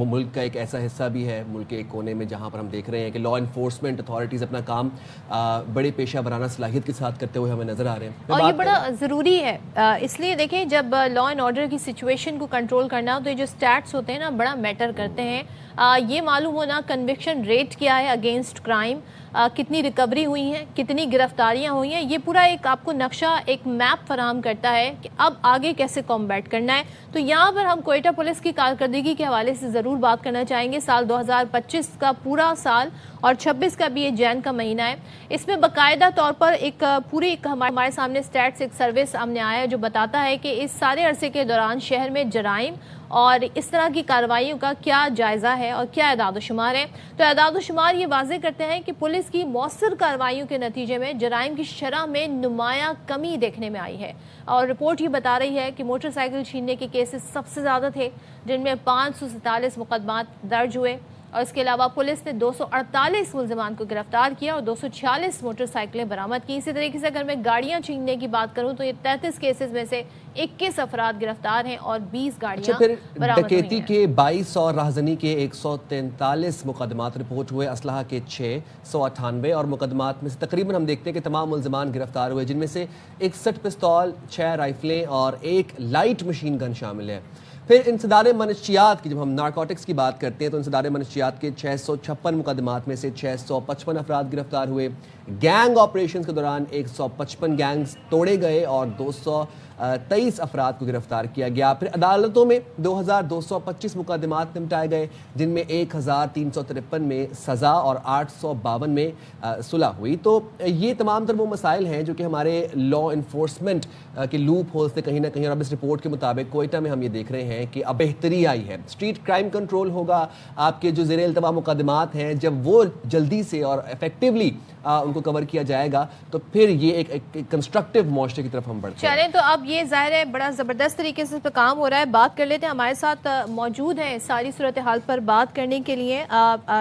ملک کا ایک ایسا حصہ بھی ہے، ملک کے ایک کونے میں، جہاں پر ہم دیکھ رہے ہیں کہ لا انفورسمنٹ اتھارٹیز اپنا کام بڑے پیشہ ورانہ صلاحیت کے ساتھ کرتے ہوئے ہمیں نظر آ رہے ہیں، اور یہ بڑا ضروری ہے۔ اس لیے دیکھیں جب لا اینڈ آرڈر کی سچویشن کو کنٹرول کرنا ہو تو یہ جو سٹیٹس ہوتے ہیں نا بڑا میٹر کرتے ہیں۔ یہ معلوم ہونا کنوکشن ریٹ کیا ہے اگینسٹ کرائم، کتنی ریکوری ہوئی ہیں، کتنی گرفتاریاں ہوئی ہیں، یہ پورا ایک آپ کو نقشہ، ایک میپ فراہم کرتا ہے کہ اب آگے کیسے کمبیٹ کرنا ہے۔ تو یہاں پر ہم کوئٹہ پولیس کی کارکردگی کے حوالے سے ضرور بات کرنا چاہیں گے۔ سال 2025 کا پورا سال اور 26 کا بھی یہ جین کا مہینہ ہے، اس میں باقاعدہ طور پر ایک پوری ہمارے سامنے سٹیٹس ایک سروے سامنے آیا ہے جو بتاتا ہے کہ اس سارے عرصے کے دوران شہر میں جرائم اور اس طرح کی کارروائیوں کا کیا جائزہ ہے اور کیا اعداد و شمار ہے۔ تو اعداد و شمار یہ واضح کرتے ہیں کہ پولیس کی مؤثر کارروائیوں کے نتیجے میں جرائم کی شرح میں نمایاں کمی دیکھنے میں آئی ہے، اور رپورٹ یہ بتا رہی ہے کہ موٹر سائیکل چھیننے کے کیسز سب سے زیادہ تھے، جن میں 547 مقدمات درج ہوئے، اور اس کے علاوہ پولیس نے 248 ملزمان کو گرفتار کیا اور 246 موٹر سائیکلیں برآمد کی۔ اسی طریقے سے اگر میں گاڑیاں چھیننے کی بات کروں تو یہ 33 کیسز میں سے 21 افراد گرفتار ہیں اور 20 گاڑیاں برآمد ہوئی ہیں۔ ڈکیتی کے 22 اور راہزنی کے 143 مقدمات رپورٹ ہوئے، اسلحہ کے 698 اور مقدمات میں سے تقریباً ہم دیکھتے ہیں کہ تمام ملزمان گرفتار ہوئے، جن میں سے 61 پستول، 6 رائفلیں اور 1 لائٹ مشین گن شامل ہے۔ پھر انسداد منشیات کی جب ہم نارکوٹکس کی بات کرتے ہیں تو انسداد منشیات کے 656 مقدمات میں سے 655 افراد گرفتار ہوئے۔ گینگ آپریشنز کے دوران 155 گینگز توڑے گئے اور 223 افراد کو گرفتار کیا گیا۔ پھر عدالتوں میں 2225 مقدمات نمٹائے گئے، جن میں 1353 میں سزا اور 852 میں صلح ہوئی۔ تو یہ تمام تر وہ مسائل ہیں جو کہ ہمارے لا انفورسمنٹ کے لوپ ہول سے کہیں نہ کہیں، اور اب اس رپورٹ کے مطابق کوئٹہ میں ہم یہ دیکھ رہے ہیں کہ اب بہتری آئی ہے، اسٹریٹ کرائم کنٹرول ہوگا، آپ کے جو زیر التوا مقدمات ہیں جب وہ جلدی سے اور افیکٹولی ان کو کور کیا جائے گا تو پھر یہ ایک کنسٹرکٹیو معاشرے کی طرف ہم بڑھتے ہیں۔ چلیں تو اب یہ ظاہر ہے بڑا زبردست طریقے سے اس پہ کام ہو رہا ہے، بات کر لیتے ہیں۔ ہمارے ساتھ موجود ہیں ساری صورتحال پر بات کرنے کے لیے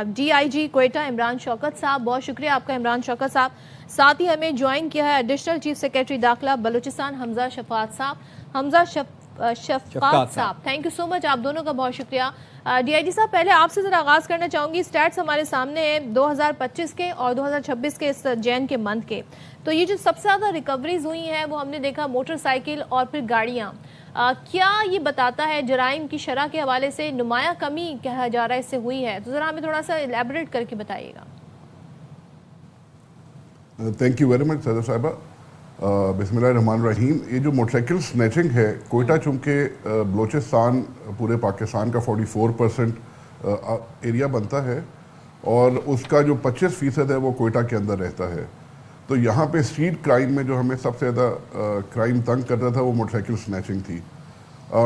ڈی آئی جی کوئٹہ عمران شوکت صاحب، بہت شکریہ آپ کا عمران شوکت صاحب۔ ساتھ ہی ہمیں جوائن کیا ہے ایڈیشنل چیف سیکریٹری داخلہ بلوچستان حمزہ شفاعت صاحب۔ حمزہ شفاعت صاحب، تھینک یو سو مچ، آپ دونوں کا بہت شکریہ۔ ڈی آئی جی صاحب، پہلے آپ سے ذرا آغاز کرنا چاہوں گی، سٹیٹس ہمارے سامنے ہیں 2025 کے اور 2026 کے اس جین کے منتھ کے، تو یہ جو سب سے زیادہ ریکوریز ہوئی ہیں وہ ہم نے دیکھا موٹر سائیکل اور پھر گاڑیاں، کیا یہ بتاتا ہے جرائم کی شرح کے حوالے سے نمایاں کمی کہا جا رہا ہے اس سے ہوئی ہے؟ تو ذرا ہمیں تھوڑا سا ایلیبریٹ کر کے بتائیے گا۔ تھینک یو ویری مچ صدر صاحبہ۔ بسم اللہ الرحمن الرحیم۔ یہ جو موٹر سائیکل سنیچنگ ہے، کوئٹہ چونکہ بلوچستان پورے پاکستان کا 44% ایریا بنتا ہے اور اس کا جو 25% ہے وہ کوئٹہ کے اندر رہتا ہے، تو یہاں پہ اسٹریٹ کرائم میں جو ہمیں سب سے زیادہ کرائم تنگ کرتا تھا وہ موٹر سائیکل سنیچنگ تھی۔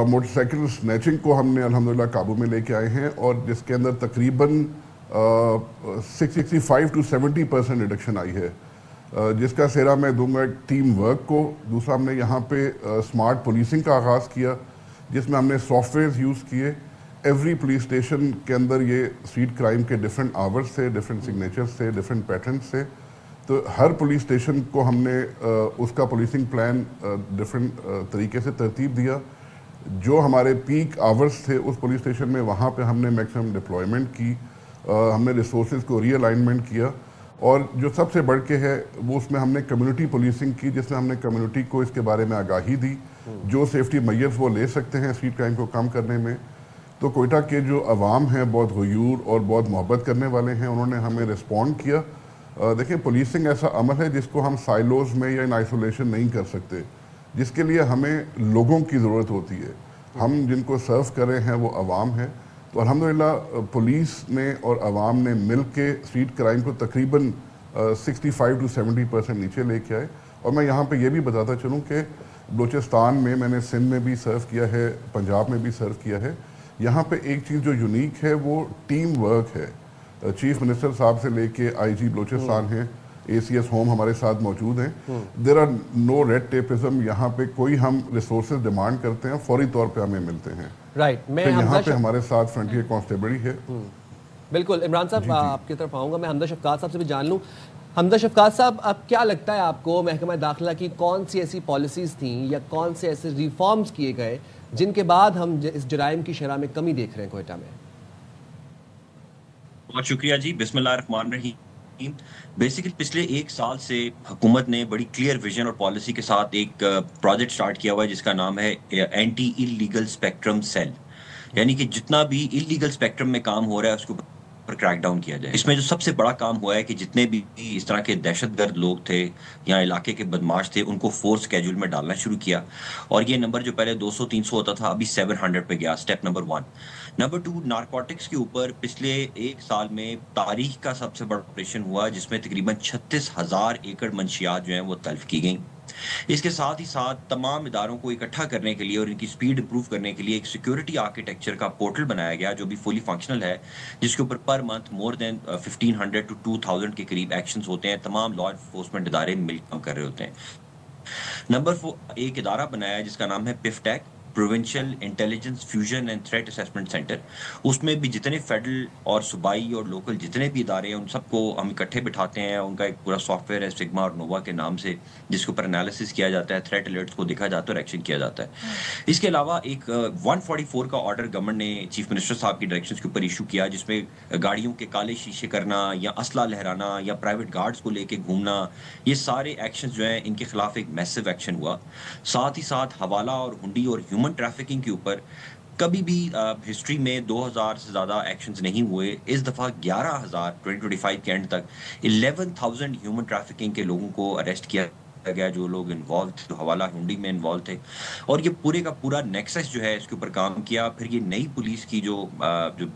موٹر سائیکل سنیچنگ کو ہم نے الحمدللہ قابو میں لے کے آئے ہیں، اور جس کے اندر تقریباً 65 to 70% ریڈکشن آئی ہے، جس کا سہرا میں دوں گا ٹیم ورک کو۔ دوسرا ہم نے یہاں پہ اسمارٹ پولیسنگ کا آغاز کیا، جس میں ہم نے سافٹ ویئرز یوز کیے۔ ایوری پولیس اسٹیشن کے اندر یہ اسٹریٹ کرائم کے ڈفرینٹ آورس تھے، ڈفرینٹ سگنیچرز تھے، ڈفرینٹ پیٹرنس تھے، تو ہر پولیس اسٹیشن کو ہم نے اس کا پولیسنگ پلان ڈفرینٹ طریقے سے ترتیب دیا۔ جو ہمارے پیک آورس تھے اس پولیس اسٹیشن میں، وہاں پہ ہم نے میکسیمم ڈپلائمنٹ کی، ہم نے ریسورسز کو ری الائنمنٹ کیا، اور جو سب سے بڑھ کے ہے وہ اس میں ہم نے کمیونٹی پولیسنگ کی، جس میں ہم نے کمیونٹی کو اس کے بارے میں آگاہی دی، جو سیفٹی میئرز وہ لے سکتے ہیں اسٹریٹ کرائم کو کم کرنے میں۔ تو کوئٹہ کے جو عوام ہیں بہت غیور اور بہت محبت کرنے والے ہیں، انہوں نے ہمیں رسپونڈ کیا۔ دیکھیں پولیسنگ ایسا عمل ہے جس کو ہم سائلوز میں یا ان آئسولیشن نہیں کر سکتے، جس کے لیے ہمیں لوگوں کی ضرورت ہوتی ہے۔ ہم جن کو سرو کر رہے ہیں وہ عوام ہے، تو الحمدللہ پولیس نے اور عوام نے مل کے اسٹریٹ کرائم کو تقریباً 65 to 70% نیچے لے کے آئے۔ اور میں یہاں پہ یہ بھی بتاتا چلوں کہ بلوچستان میں نے سندھ میں بھی سرو کیا ہے، پنجاب میں بھی سرو کیا ہے، یہاں پہ ایک چیز جو یونیک ہے وہ ٹیم ورک ہے۔ چیف منسٹر صاحب سے لے کے آئی جی بلوچستان ہیں، اے سی ایس ہوم ہمارے ساتھ موجود ہیں۔ There are no red tapism, یہاں پہ کوئی ہم ریسورسز ڈیمانڈ کرتے ہیں فوری طور پہ ہمیں ملتے ہیں۔ رائٹ، میں یہاں پہ ہمارے ساتھ فرنٹیئر کانسٹیبلری ہے۔ بالکل عمران صاحب آپ کی طرف آؤں گا، میں حمزہ شفقات صاحب سے بھی جان لوں۔ حمزہ شفقات صاحب، اب کیا لگتا ہے آپ کو محکمہ داخلہ کی کون سی ایسی پالیسیز تھیں یا کون سے ایسے ریفارمز کیے گئے جن کے بعد ہم اس جرائم کی شرح میں کمی دیکھ رہے ہیں کوئٹہ میں؟ بہت شکریہ جی. بسم اللہ الرحمن الرحیم. بیسیکلی پچھلے ایک سال سے حکومت نے بڑی کلیئر ویژن اور پالیسی کے ساتھ ایک پروجیکٹ سٹارٹ کیا ہوا ہے جس کا نام ہے اینٹی انلیگل اسپیکٹرم سیل. یعنی کہ جتنا بھی انلیگل اسپیکٹرم میں کام ہو رہا ہے اس کے اوپر کریک ڈاؤن کیا جائے. اس میں جو سب سے بڑا کام ہوا ہے کہ جتنے بھی اس طرح کے دہشت گرد لوگ تھے یا علاقے کے بدماش تھے ان کو فورس اسکیڈول میں ڈالنا شروع کیا. اور یہ نمبر جو پہلے 200-300 ہوتا تھا ابھی 700 پہ گیا. Step number 1. نمبر 2, نارکوٹکس کے اوپر پچھلے ایک سال میں تاریخ کا سب سے بڑا آپریشن ہوا جس میں تقریباً 36,000 ایکڑ منشیات جو ہیں وہ تلف کی گئیں. اس کے ساتھ ہی ساتھ تمام اداروں کو اکٹھا کرنے کے لیے اور ان کی سپیڈ امپروو کرنے کے لیے ایک سیکیورٹی آرکیٹیکچر کا پورٹل بنایا گیا جو بھی فلی فنکشنل ہے, جس کے اوپر per month more then 1500 to 2000 کے قریب ایکشنز ہوتے ہیں. تمام لا انفورسمنٹ ادارے مل کام کر رہے ہوتے ہیں. نمبر 4, ایک ادارہ بنایا ہے جس کا نام ہے PIFTEC, provincial intelligence fusion and threat assessment centre. اس میں بھی جتنے فیڈرل اور صوبائی اور لوکل جتنے بھی ادارے ہیں ان سب کو ہم اکٹھے بٹھاتے ہیں. ان کا ایک پورا سافٹ ویئر ہے سگما اور نووا کے نام سے, جس کے اوپر انالیسس کیا جاتا ہے, تھریٹ الرٹس کو دیکھا جاتا ہے اور ایکشن کیا جاتا ہے. اس کے علاوہ ایک 144 کا آرڈر گورنمنٹ نے چیف منسٹر صاحب کی ڈائریکشنز کے اوپر ایشو کیا جس میں گاڑیوں کے کالے شیشے کرنا یا اسلحہ لہرانا یا پرائیویٹ گارڈز کو لے کے گھومنا, یہ سارے ایکشنز جو ہیں ان کے خلاف ایک میسو ایکشن ہوا. ساتھ ہی ساتھ حوالہ اور ہنڈی اور ہیومن ٹریفکنگ کے اوپر کبھی بھی ہسٹری میں 2000 سے زیادہ ایکشنز نہیں ہوئے. اس دفعہ 11,000 2025 کے اینڈ تک 11,000 ہیومن ٹریفکنگ کے لوگوں کو اریسٹ کیا گیا جو لوگ انوالو تھے, جو حوالہ ہنڈی میں انوالو تھے. اور یہ پورے کا پورا نیکسس جو ہے اس کے اوپر کام کیا. پھر یہ نئی پولیس کی جو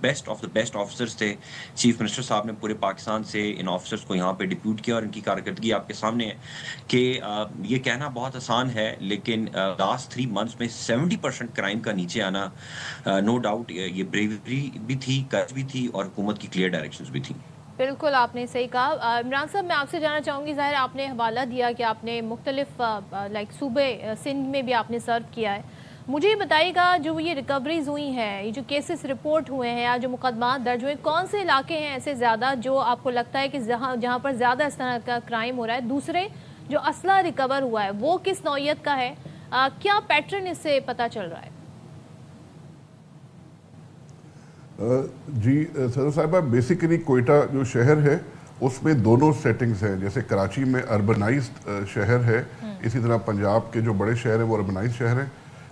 best of the best officers تھے, چیف منسٹر صاحب نے پورے پاکستان سے ان آفیسرز کو یہاں پہ ڈپیوٹ کیا اور ان کی کارکردگی آپ کے سامنے ہے کہ یہ کہنا بہت آسان ہے لیکن لاسٹ 3 months میں 70% کرائم کا نیچے آنا, نو ڈاؤٹ یہ بریوری بھی تھی, کرج بھی تھی اور حکومت کی کلیئر ڈائریکشنز بھی تھیں. بالکل آپ نے صحیح کہا. عمران صاحب میں آپ سے جاننا چاہوں گی, ظاہر آپ نے حوالہ دیا کہ آپ نے مختلف صوبے سندھ میں بھی آپ نے سرو کیا ہے. مجھے یہ بتائیے گا جو یہ ریکوریز ہوئی ہیں, یہ جو کیسز رپورٹ ہوئے ہیں یا جو مقدمات درج ہوئے, کون سے علاقے ہیں ایسے زیادہ جو آپ کو لگتا ہے کہ جہاں پر زیادہ اس طرح کا کرائم ہو رہا ہے؟ دوسرے جو اسلحہ ریکور ہوا ہے وہ کس نوعیت کا ہے؟ کیا پیٹرن اس سے پتہ چل رہا ہے؟ جی صدر صاحبہ, بیسیکلی کوئٹہ جو شہر ہے اس میں دونوں سیٹنگز ہیں. جیسے کراچی میں اربنائزڈ شہر ہے, اسی طرح پنجاب کے جو بڑے شہر ہیں وہ اربنائزڈ شہر ہیں.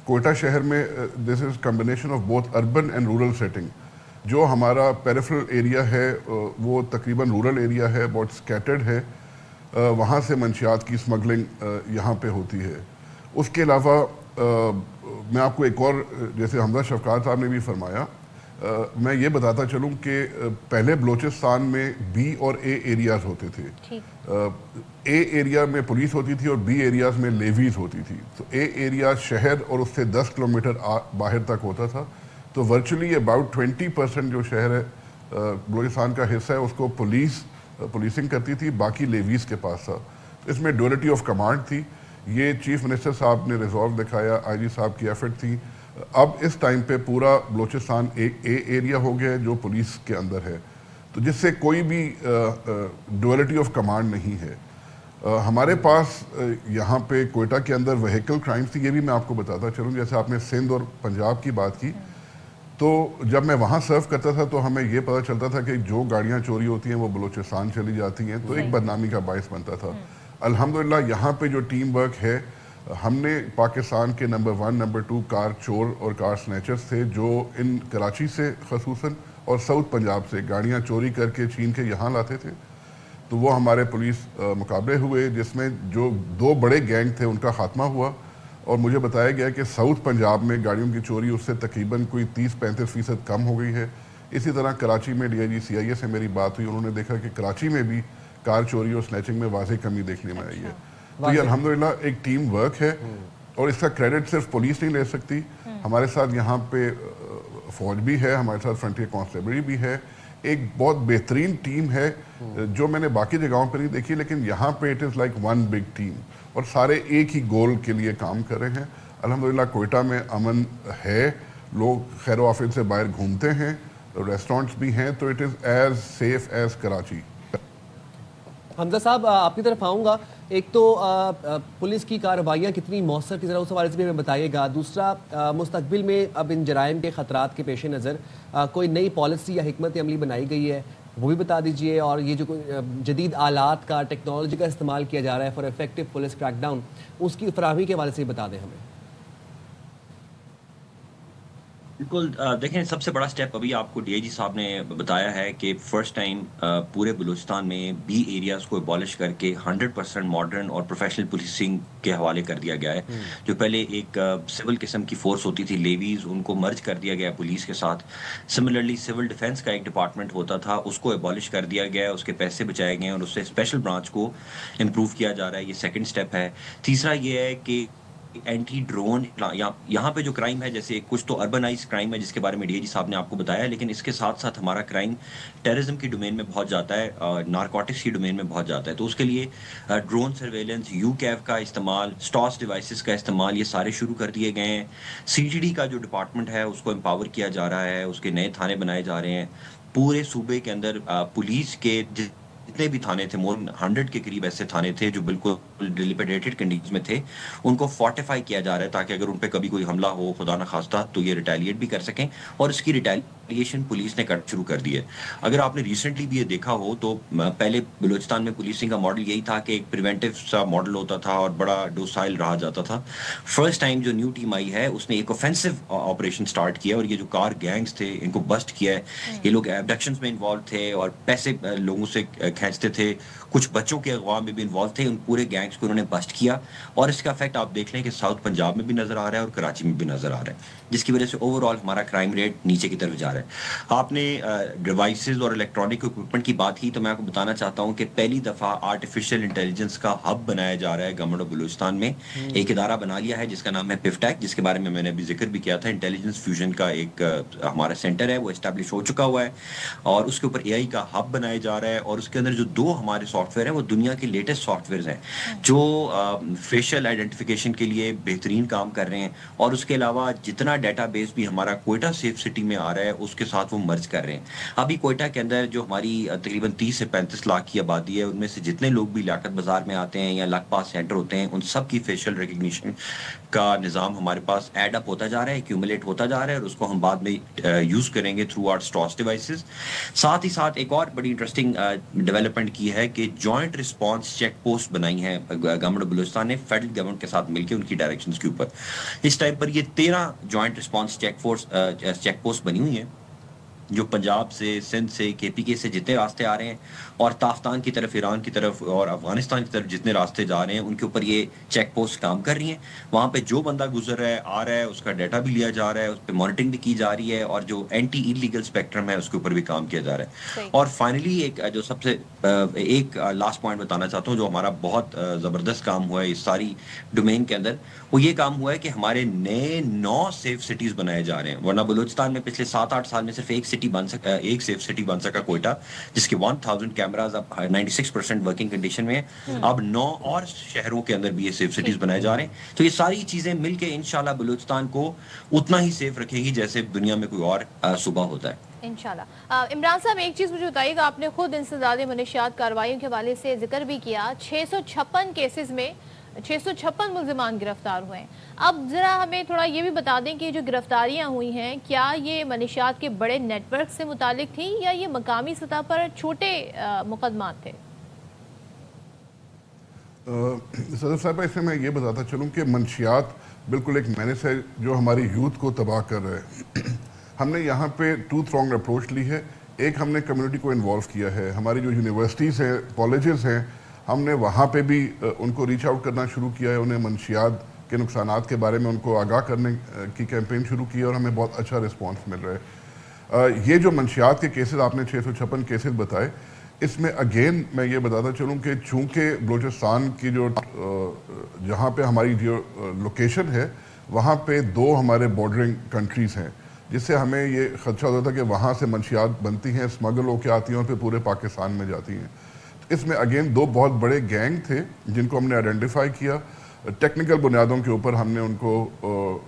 کوئٹہ شہر میں this is combination of both urban and rural setting. جو ہمارا پیریفرل ایریا ہے وہ تقریباً رورل ایریا ہے, بہت اسکیٹرڈ ہے, وہاں سے منشیات کی اسمگلنگ یہاں پہ ہوتی ہے. اس کے علاوہ میں آپ کو ایک اور, جیسے حمزہ شفقات صاحب نے بھی فرمایا, میں یہ بتاتا چلوں کہ پہلے بلوچستان میں بی اور اے ایریاز ہوتے تھے. اے ایریا میں پولیس ہوتی تھی اور بی ایریاز میں لیویز ہوتی تھی. تو اے ایریا شہر اور اس سے 10 کلومیٹر باہر تک ہوتا تھا. تو ورچولی اباؤٹ 20% جو شہر ہے بلوچستان کا حصہ ہے اس کو پولیسنگ کرتی تھی, باقی لیویز کے پاس تھا. اس میں ڈیولٹی آف کمانڈ تھی. یہ چیف منسٹر صاحب نے ریزالو دکھایا, آئی جی صاحب کی ایفرٹ تھی. اب اس ٹائم پہ پورا بلوچستان ایک اے ایریا ہو گیا ہے جو پولیس کے اندر ہے, تو جس سے کوئی بھی ڈویلٹی آف کمانڈ نہیں ہے. ہمارے پاس یہاں پہ کوئٹہ کے اندر وہیکل کرائمز تھی, یہ بھی میں آپ کو بتاتا چلوں. جیسے آپ نے سندھ اور پنجاب کی بات کی, تو جب میں وہاں سرو کرتا تھا تو ہمیں یہ پتہ چلتا تھا کہ جو گاڑیاں چوری ہوتی ہیں وہ بلوچستان چلی جاتی ہیں, تو ایک بدنامی کا باعث بنتا تھا. الحمدللہ یہاں پہ جو ٹیم ورک ہے, ہم نے پاکستان کے نمبر 1 نمبر 2 کار چور اور کار سنیچرز تھے جو ان کراچی سے خصوصاً اور ساؤتھ پنجاب سے گاڑیاں چوری کر کے چھین کے یہاں لاتے تھے. تو وہ ہمارے پولیس مقابلے ہوئے جس میں جو 2 بڑے گینگ تھے ان کا خاتمہ ہوا. اور مجھے بتایا گیا کہ ساؤتھ پنجاب میں گاڑیوں کی چوری اس سے تقریباً کوئی 30-35% کم ہو گئی ہے. اسی طرح کراچی میں DIG CIA سے میری بات ہوئی, انہوں نے دیکھا کہ کراچی میں بھی کار چوری اور سنیچنگ میں واضح کمی دیکھنے میں آئی ہے. تو یہ الحمدللہ ایک ٹیم ورک ہے اور اس کا کریڈٹ صرف پولیس نہیں لے سکتی. ہمارے ساتھ یہاں پہ فوج بھی ہے, ہمارے ساتھ فرنٹیئر کانسٹیبلری بھی ہے. ایک بہت بہترین ٹیم ہے جو میں نے باقی جگہوں پہ نہیں دیکھی, لیکن یہاں پہ it is like one big team اور سارے ایک ہی گول کے لیے کام کر رہے ہیں. الحمدللہ کوئٹہ میں امن ہے, لوگ خیر و عافیت سے باہر گھومتے ہیں, ریسٹورینٹس بھی ہیں, تو it is as safe as Karachi. Hamza صاحب آپ کی طرف آؤں گا. ایک تو پولیس کی کارروائیاں کتنی مؤثر تھی, ذرا اس حوالے سے بھی ہمیں بتائیے گا. دوسرا مستقبل میں اب ان جرائم کے خطرات کے پیش نظر کوئی نئی پالیسی یا حکمت عملی بنائی گئی ہے وہ بھی بتا دیجئے, اور یہ جو جدید آلات کا, ٹیکنالوجی کا استعمال کیا جا رہا ہے for effective police crackdown, اس کی فراہمی کے حوالے سے بتا دیں ہمیں. بالکل, دیکھیں سب سے بڑا سٹیپ ابھی آپ کو ڈی آئی جی صاحب نے بتایا ہے کہ فرسٹ ٹائم پورے بلوچستان میں بی ایریاز کو ابالش کر کے 100% ماڈرن اور پروفیشنل پولیسنگ کے حوالے کر دیا گیا ہے. جو پہلے ایک سول قسم کی فورس ہوتی تھی لیویز, ان کو مرج کر دیا گیا پولیس کے ساتھ. سملرلی سول ڈیفنس کا ایک ڈپارٹمنٹ ہوتا تھا, اس کو ابالش کر دیا گیا ہے, اس کے پیسے بچائے گئے ہیں اور اس سے اسپیشل برانچ کو امپروو کیا جا رہا ہے. یہ سیکنڈ سٹیپ ہے. تیسرا یہ ہے کہ اینٹی ڈرون, یہاں پہ جو کرائم ہے, جیسے کچھ تو اربنائز کرائم ہے جس کے بارے میں ڈی اے جی صاحب نے آپ کو بتایا, لیکن اس کے ساتھ ساتھ ہمارا کرائم ٹیررزم کی ڈومین میں بہت جاتا ہے, نارکوٹکس کی ڈومین میں بہت جاتا ہے. تو اس کے لیے ڈرون سرویلنس, یو کیو کا استعمال, اسٹاس ڈیوائسز کا استعمال, یہ سارے شروع کر دیے گئے ہیں. سی ٹی ڈی کا جو ڈپارٹمنٹ ہے اس کو امپاور کیا جا رہا ہے, اس کے نئے تھانے بنائے جا رہے ہیں. پورے صوبے کے اندر پولیس کے جتنے بھی تھانے تھے, مور 100 کے قریب ایسے تھانے تھے جو بالکل ڈیلیپیٹیڈ کنڈیشن میں تھے, ان کو فورٹیفائی کیا جا رہا ہے تاکہ اگر ان پہ کبھی کوئی حملہ ہو خدا نہ خواستہ تو یہ ریٹیلیٹ بھی کر سکیں, اور اس کی ریٹیلیشن پولیس نے شروع کر دی ہے. اگر آپ نے ریسنٹلی بھی یہ دیکھا ہو تو پہلے بلوچستان میں پولیسنگ کا ماڈل یہی تھا کہ ایک پریونٹیو سا ماڈل ہوتا تھا اور بڑا ڈوسائل رہا جاتا تھا. فرسٹ ٹائم جو نیو ٹیم آئی ہے اس نے ایک اوفینسو آپریشن سٹارٹ کیا, اور یہ جو کار گینگز تھے ان کو بسٹ کیا ہے. یہ لوگ ایبڈکشنز میں انوالو تھے اور پیسے لوگوں سے کھینچتے تھے, کچھ بچوں کے اغوا میں بھی انوالو تھے. ان پورے گینگز کو انہوں نے بسٹ کیا, اور اس کا افیکٹ آپ دیکھ لیں کہ ساؤتھ پنجاب میں بھی نظر آ رہا ہے اور کراچی میں بھی نظر آ رہا ہے, جس کی وجہ سے اوور آل ہمارا کرائم ریٹ نیچے کی طرف جا رہا ہے. آپ نے ڈیوائسز اور الیکٹرانک اکوپمنٹ کی بات کی, تو میں آپ کو بتانا چاہتا ہوں کہ پہلی دفعہ آرٹیفیشیل انٹیلیجنس کا ہب بنایا جا رہا ہے گورنمنٹ آف بلوچستان میں. ایک ادارہ بنا لیا ہے جس کا نام ہے پفٹیک, جس کے بارے میں میں نے ابھی ذکر بھی کیا تھا. انٹیلیجنس فیوژن کا ایک ہمارا سینٹر ہے, وہ اسٹیبلش ہو چکا ہوا ہے, اور اس کے اوپر اے آئی کا ہب بنایا جا رہا ہے. اور اس کے اندر جو 2 ہمارے سافٹ ویئر ہیں وہ دنیا کے لیٹسٹ سافٹ ویئرز ہیں جو فیشل آئیڈینٹیفیکیشن کے لیے بہترین کام کر رہے ہیں. اور اس کے علاوہ جتنا ڈیٹا بیس بھی ہمارا کوئٹہ سیف سٹی میں آ رہا ہے اس کے ساتھ وہ مرج کر رہے ہیں. ابھی کوئٹہ کے اندر جو ہماری تقریباً 30 سے 35 لاکھ کی آبادی ہے, ان میں سے جتنے لوگ بھی لیاقت بازار میں آتے ہیں یا لک پاس سینٹر ہوتے ہیں, ان سب کی فیشل ریکگنیشن کا نظام ہمارے پاس ایڈ اپ ہوتا جا رہا ہے, ایکیومولیٹ ہوتا جا رہا ہے, اور اس کو ہم بعد میں یوز کریں گے تھرو آؤٹ اسٹاس ڈیوائسز. ساتھ ہی ساتھ ایک اور بڑی انٹرسٹنگ ڈیولپمنٹ کی ہے کہ جوائنٹ رسپانس چیک پوسٹ بنائی ہیں گورنمنٹ آف بلوچستان نے فیڈرل گورنمنٹ کے ساتھ مل کے ان کی ڈائریکشنز کے اوپر. اس ٹائم پر یہ 13 جوائنٹ رسپانس چیک پوسٹ بنی ہوئی ہیں جو پنجاب سے, سندھ سے, کے پی کے سے جتنے راستے آ رہے ہیں, اور تافتان کی طرف, ایران کی طرف اور افغانستان کی طرف جتنے راستے جا رہے ہیں, ان کے اوپر یہ چیک پوسٹ کام کر رہی ہیں. وہاں پہ جو بندہ گزر رہا ہے, آ رہا ہے, اس کا ڈیٹا بھی لیا جا رہا ہے, اس پہ مانیٹرنگ بھی کی جا رہی ہے, اور جو اینٹی انلیگل اسپیکٹرم ہے اس کے اوپر بھی کام کیا جا رہا ہے. اور فائنلی ایک جو سب سے ایک لاسٹ پوائنٹ بتانا چاہتا ہوں جو ہمارا بہت زبردست کام ہوا ہے اس ساری ڈومین کے اندر, وہ یہ کام ہوا ہے کہ ہمارے نئے 9 سیف سٹیز بنائے جا رہے ہیں. ورنہ بلوچستان میں پچھلے 7-8 سال میں صرف ایک سیف سٹی بن سکا کوئٹہ, جس کے 1000 کیمراز اب 96% ورکنگ کنڈیشن میں ہیں. اب 9 اور شہروں کے اندر بھی یہ سیف سٹیز بنائے جا رہے ہیں. تو یہ ساری چیزیں مل کے انشاءاللہ بلوچستان کو اتنا ہی سیف رکھے گی جیسے دنیا میں کوئی اور صوبہ ہوتا ہے انشاءاللہ. عمران صاحب ایک چیز مجھے بتائیے گا, آپ نے خود انسداد منشیات کارروائیوں کے حوالے سے ذکر بھی کیا, 656 کیسز میں 656 ملزمان گرفتار ہوئے ہیں. اب ذرا ہمیں تھوڑا یہ بھی بتا دیں کہ جو گرفتاریاں ہوئی ہیں کیا یہ منشیات کے بڑے نیٹ ورک سے متعلق تھیں یا یہ مقامی سطح پر چھوٹے مقدمات تھے؟ صدر صاحب اس میں یہ بتاتا چلوں کہ منشیات بالکل ایک مینس ہے جو ہماری یوتھ کو تباہ کر رہا ہے. ہم نے یہاں پہ 2 پرونگ اپروچ لی ہے. ایک ہم نے کمیونٹی کو انوالو کیا ہے, ہماری جو یونیورسٹیز ہیں, کالجز ہیں, ہم نے وہاں پہ بھی ان کو ریچ آؤٹ کرنا شروع کیا ہے, انہیں منشیات کے نقصانات کے بارے میں ان کو آگاہ کرنے کی کیمپین شروع کی ہے, اور ہمیں بہت اچھا رسپانس مل رہا ہے. یہ جو منشیات کے کیسز آپ نے 656 کیسز بتائے, اس میں اگین میں یہ بتاتا چلوں کہ چونکہ بلوچستان کی جو جہاں پہ ہماری جو لوکیشن ہے وہاں پہ 2 ہمارے بارڈرنگ کنٹریز ہیں, جس سے ہمیں یہ خدشہ ہوتا تھا کہ وہاں سے منشیات بنتی ہیں, اسمگل ہو کے آتی ہیں اور پھر پورے پاکستان میں جاتی ہیں. اس میں اگین 2 بہت بڑے گینگ تھے جن کو ہم نے آئیڈینٹیفائی کیا. ٹیکنیکل بنیادوں کے اوپر ہم نے ان کو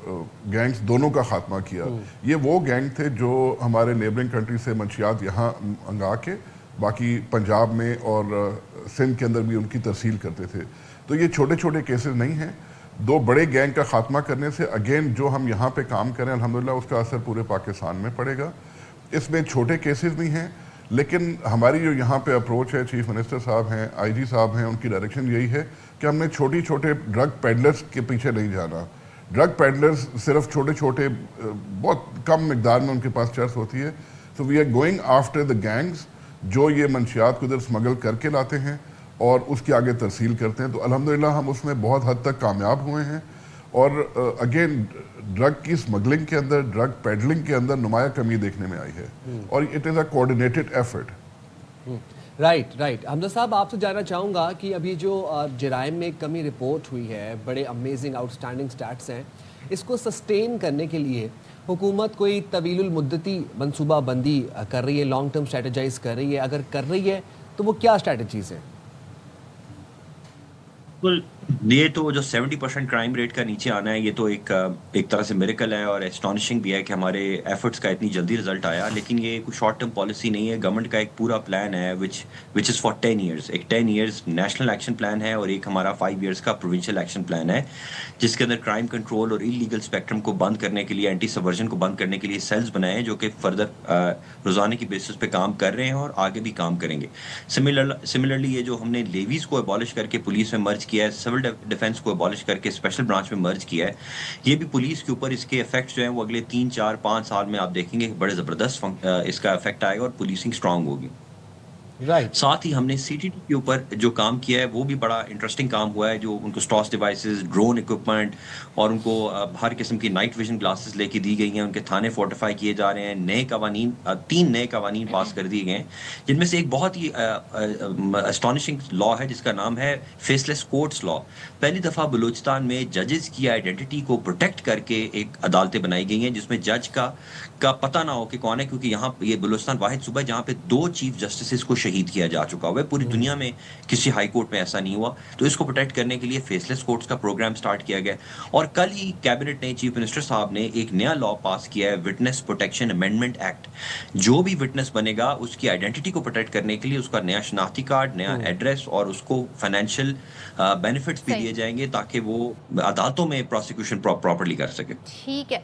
گینگز دونوں کا خاتمہ کیا. یہ وہ گینگ تھے جو ہمارے نیبرنگ کنٹری سے منشیات یہاں منگا کے باقی پنجاب میں اور سندھ کے اندر بھی ان کی ترسیل کرتے تھے. تو یہ چھوٹے چھوٹے کیسز نہیں ہیں. 2 بڑے گینگ کا خاتمہ کرنے سے اگین جو ہم یہاں پہ کام کریں الحمدللہ اس کا اثر پورے پاکستان میں پڑے گا. اس میں چھوٹے کیسز بھی ہیں, لیکن ہماری جو یہاں پہ اپروچ ہے، چیف منسٹر صاحب ہیں، آئی جی صاحب ہیں، ان کی ڈائریکشن یہی ہے کہ ہم نے چھوٹی چھوٹے ڈرگ پیڈلرز کے پیچھے نہیں جانا. ڈرگ پیڈلرز صرف چھوٹے چھوٹے بہت کم مقدار میں ان کے پاس چرس ہوتی ہے. So we are going after the gangs جو یہ منشیات کو ادھر اسمگل کر کے لاتے ہیں اور اس کے آگے ترسیل کرتے ہیں. تو الحمدللہ ہم اس میں بہت حد تک کامیاب ہوئے ہیں. اور اگین ڈرگ کی اسمگلنگ کے اندر، ڈرگ پیڈلنگ کے اندر نمایاں کمی دیکھنے میں آئی ہے، اور it is a coordinated effort. Right. Hamza صاحب، آپ سے جاننا چاہوں گا کہ ابھی جو جرائم میں کمی رپورٹ ہوئی ہے، بڑے امیزنگ آؤٹ اسٹینڈنگ سٹیٹس ہیں، اس کو سسٹین کرنے کے لیے حکومت کوئی طویل المدتی منصوبہ بندی کر رہی ہے، لانگ ٹرم اسٹریٹجائز کر رہی ہے؟ اگر کر رہی ہے تو وہ کیا اسٹریٹجیز ہیں؟ یہ تو جو 70% کرائم ریٹ کا نیچے آنا ہے، یہ تو ایک طرح سے میریکل ہے اور اسٹانشنگ بھی ہے کہ ہمارے ایفرٹس کا اتنی جلدی رزلٹ آیا. لیکن یہ کوئی شارٹ ٹرم پالیسی نہیں ہے. گورنمنٹ کا ایک پورا پلان ہے وچ از فار 10 ایئرس. ایک 10 ایئرس نیشنل ایکشن پلان ہے اور ایک ہمارا 5 ایئرس کا پروونشل ایکشن پلان ہے، جس کے اندر کرائم کنٹرول اور انلیگل اسپیکٹرم کو بند کرنے کے لیے، اینٹی سبورژن کو بند کرنے کے لیے سیلز بنائے ہیں، جو کہ فردر روزانہ کی بیسس پہ کام کر رہے ہیں اور آگے بھی کام کریں گے. سملرلی یہ جو ہم نے لیویز کو ابالش کر کے پولیس میں مرج کیا ہے، سول ڈیفنس کو ابالش کر کے اسپیشل برانچ میں مرج کیا ہے، یہ بھی پولیس کے اوپر اس کے افیکٹس جو ہیں وہ اگلے 3 4 5 سال میں آپ دیکھیں گے کہ بڑے زبردست اس کا افیکٹ آئے گا اور پولیسنگ اسٹرانگ ہوگی. ساتھ ہی ہم نے سی ٹی ٹی کے اوپر جو کام کیا ہے وہ بھی بڑا انٹرسٹنگ کام ہوا ہے. جو ان کو اسٹاس ڈیوائسز، ڈرون اکوپمنٹ اور ان کو ہر قسم کی نائٹ ویژن گلاسز لے کے دی گئی ہیں. ان کے تھانے فورٹیفائی کیے جا رہے ہیں. نئے قوانین 3 نئے قوانین پاس کر دیے گئے ہیں، جن میں سے ایک بہت ہی اسٹانشنگ لا ہے جس کا نام ہے فیس لیس کورٹس لا. پہلی دفعہ بلوچستان میں ججز کی آئیڈینٹی کو پروٹیکٹ کر کے ایک عدالتیں بنائی گئی ہیں جس میں جج کا پتہ نہ ہو کہ کون ہے، کیونکہ یہاں یہ بلوچستان واحد صوبہ ہے جہاں پہ 2 چیف جسٹسز کو شہید کیا جا چکا ہوا ہے. پوری دنیا میں کسی ہائی کورٹ میں ایسا نہیں ہوا. تو اس کو پروٹیکٹ کرنے کے لیے فیس لیس کورٹس کا پروگرام سٹارٹ کیا گیا. اور کل ہی کیبنٹ نے، چیف منسٹر صاحب نے ایک نیا لا پاس کیا ہے، وٹنس پروٹیکشن امینڈمنٹ ایکٹ. جو بھی وٹنس بنے گا اس کی آئیڈینٹی کو پروٹیکٹ کرنے کے لیے اس کا نیا شناختی کارڈ، نیا ایڈریس اور اس کو فائنینشیل بینیفٹس بھی دیے جائیں گے تاکہ وہ عدالتوں میں پروسیکیوشن پراپرلی کر سکے. ٹھیک ہے.